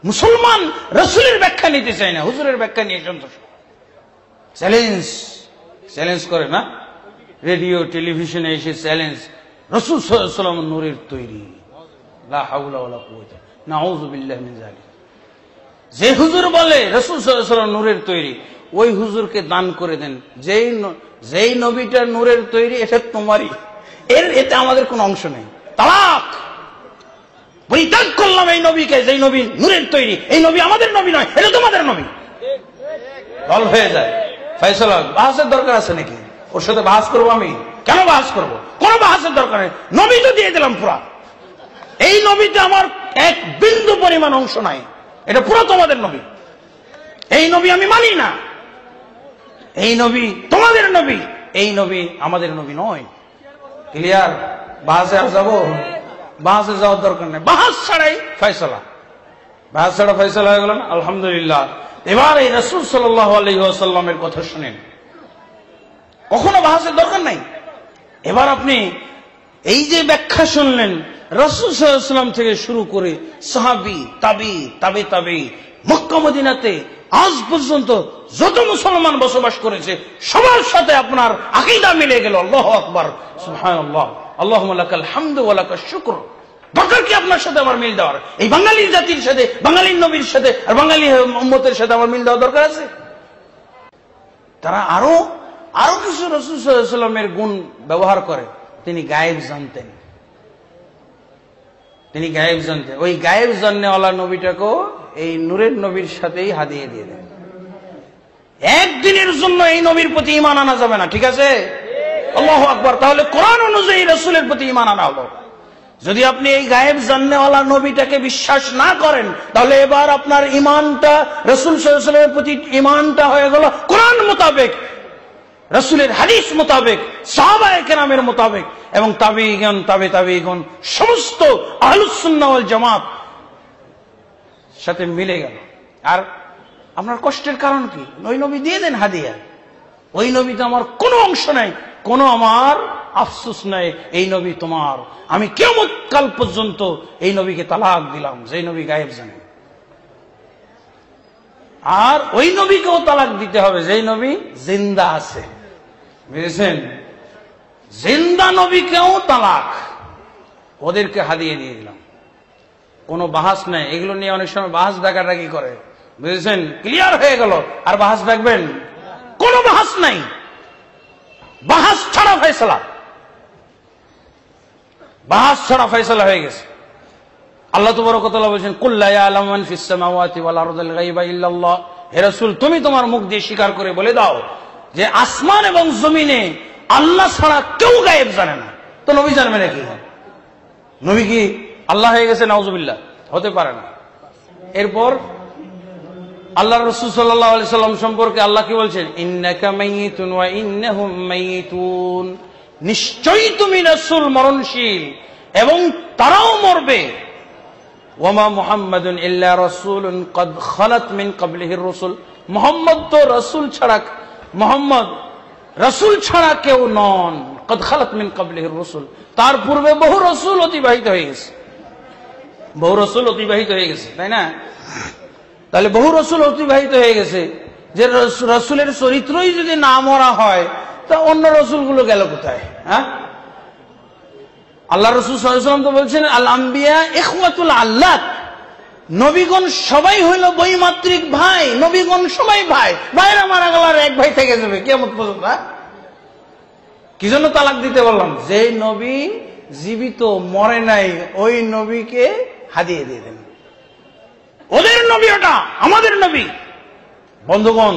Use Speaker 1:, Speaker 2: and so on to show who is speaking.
Speaker 1: মুসলমান রাসূলের ব্যাখ্যা নিতে চায় না, হুজুরের ব্যাখ্যা নিয়ে সন্তুষ্ট। চ্যালেঞ্জ করে না, রেডিও টেলিভিশনে এসে চ্যালেঞ্জ, রাসূল সাল্লাল্লাহু আলাইহি ওয়াসাল্লাম নূরের তৈরি, লা হাওলা ওয়ালা কুওয়াতা, নাউযু বিল্লাহি মিন যালিক। যে হুজুর বলে রাসূল সাল্লাল্লাহু আলাইহি ওয়াসাল্লাম নূরের তৈরি, ওই হুজুরকে দান করে দেন। যেই নবীটা নূরের তৈরি, এটা তোমারই, এতে আমাদের কোনো অংশ নেই। তালাক, পরিত্যাগ করলাম এই নবীকে, যেই নবী নূরের তৈরি। এই নবী আমাদের নবী নয়, এটা তোমাদের নবী। বল হয়ে যায়, ফয়সালা। বাহাসের দরকার আছে নাকি? ওর সাথে বাহাস করবো আমি? কেন বাহাস করবো? কোনো বাহাসের দরকার নেই। নবী তো দিয়ে দিলাম পুরা। এই নবীতে আমার এক বিন্দু পরিমাণ অংশ নাই, এটা পুরো তোমাদের নবী। এই নবী আমি মানি না। এই নবী তোমাদের নবী, এই নবী আমাদের নবী নয়। ক্লিয়ার? বাহাসে আর যাবো? বাহাসে যাওয়ার দরকার নেই। বাহাস ছাড়াই ফয়সালা, বাহাস ছাড়া ফয়সালা হয়ে গেল না? আলহামদুলিল্লাহ। এবার এই রাসূল সাল্লাল্লাহু আলাইহি ওয়াসাল্লামের কথা শুনেন, কখনো বাহাসের দরকার নাই। এবার আপনি এই যে ব্যাখ্যা শুনলেন, রাসূল সাল্লাল্লাহু আলাইহি ওয়াসাল্লাম থেকে শুরু করে সাহাবী, তাবী, মক্কা মদিনাতে আজ পর্যন্ত যত মুসলমান বসবাস করেছে, সবার সাথে আপনার আকীদা মিলে গেল। আল্লাহু আকবার, সুবহানাল্লাহ, আল্লাহুম্মা লাকাল হামদু ওয়া লাকাশ শুকর। দরকার কি আপনার সাথে আমার মিল দেওয়ার? এই বাঙালি জাতির সাথে, বাঙালি নবীর সাথে আর বাঙালি উম্মতের সাথে আমার মিল দেওয়ার দরকার আছে? তারা আরো কিছু রাসূল সাল্লাল্লাহু আলাইহি ওয়াসাল্লামের গুণ ব্যবহার করে। তিনি গায়েব জানতেন, তিনি গায়েব জানতেন। ওই গায়েব জাননেওয়ালা নবীটাকেও এই নূরের নবীর সাথেই হাদিয়ে দিয়ে দেন। একদিনের জন্য এই নবীর প্রতি ঈমান আনা যাবে না, ঠিক আছে? আল্লাহু আকবার। তাহলে কোরআন অনুযায়ী রাসূলের প্রতি ঈমান আনা হলো। যদি আপনি এই গায়েব জাননেওয়ালা নবীটাকে বিশ্বাস না করেন, তাহলে এবার আপনার ঈমানটা রাসূল সাল্লাল্লাহু আলাইহি ওয়াসাল্লামের প্রতি ঈমানটা হয়ে গেল কোরআন মোতাবেক, রাসূলের হাদিস মোতাবেক, সাহাবায়ে কেরামের মোতাবেক এবং তাবেঈগণ, তাবেঈগণ সমস্ত আহলুস সুন্নাহ ওয়াল জামাত সাথে মিলে গেল। আর আপনার কষ্টের কারণ কি? ওই নবী দিয়ে দেন হাদিয়া। ওই নবীতে আমার কোনো অংশ নাই, কোনো আমার আফসোস নাই। এই নবী তোমার। আমি কিয়ামত কাল পর্যন্ত এই নবীকে তালাক দিলাম, যেই নবী গায়েব জানেন। আর ওই নবীকেও তালাক দিতে হবে যেই নবী জিন্দা আছে, বুঝেছেন? জিন্দা নবীকেও তালাক, ওদেরকে হাদিয়ে দিয়ে দিলাম। কোনো বাহাস নাই। এগুলো নিয়ে অনেক সময় বাহাস ডাকাডাকি করে, বুঝেছেন? ক্লিয়ার হয়ে গেল। আর বাহাস ডাকবেন? কোনো বাহাস নাই। বাহাস ছাড়া ফয়সালা, বাহাস ছাড়া ফয়সালা হয়ে গেছে। আল্লাহ তাবারক ওয়া তাআলা বলেছেন, কুল লা ইয়ালামু মান ফিস সামাওয়াতি ওয়াল আরদিল গায়বা ইল্লাল্লাহ। হে রাসূল, তুমি তোমার মুখ দিয়ে স্বীকার করে বলে দাও যে আসমান এবং জমিনে আল্লাহ ছাড়া কেউ গায়েব জানে না। তো নবী জানবে নাকি? নবী কি আল্লাহ হয়ে গেছে? নাউজুবিল্লাহ, হতে পারে না। এরপর আল্লাহ রাসূল সাল্লাল্লাহু আলাইহি সাল্লাম সম্পর্কে আল্লাহ কি বলছেন? ইন্নাকা মাইয়িতুন ওয়া ইন্নাহুম মাইয়িতুন। নিশ্চয়ই তুমি রাসূল, মরণশীল, এবং তারাও মরবে। ওয়ামা মুহাম্মাদুন ইল্লা রাসূলুন ক্বাদ খালাত মিন ক্বাবলিহির রাসূল। মুহাম্মদ তো রাসূল ছাড়া, মুহাম্মদ রাসূল ছাড়া কেউ নন। ক্বাদ খালাত মিন ক্বাবলিহির রাসূল, তার পূর্বে বহু রাসূল অতিবাহিত হয়ে গেছে, বহু রাসূল অতিবাহিত হয়ে গেছে, তাই না? তাহলে বহু রাসূল অতিবাহিত হয়ে গেছে। যে রাসূলের চরিত্রই যদি না মরা হয়, তা অন্য রাসূলগুলো গেল কোথায়? হ্যাঁ, আল্লাহ রাসূল সাল্লাল্লাহু আলাইহি ওয়াসাল্লাম তো বলছেন, আল আম্বিয়া ইখওয়াতুল আল্লাত। নবীগণ সবাই হইল বৈমাত্রিক ভাই। নবীগণ সবাই ভাই। ভাইরা মারা গেল আর এক ভাই থেকে যাবে কিয়ামত পর্যন্ত। কি জন্য তালাক দিতে বললাম? যে নবী জীবিত, মরে নাই, ওই নবীকে হাদিয়ে দিয়ে দেন। ওদের নবী ওটা, আমাদের নবী। বন্ধুগণ,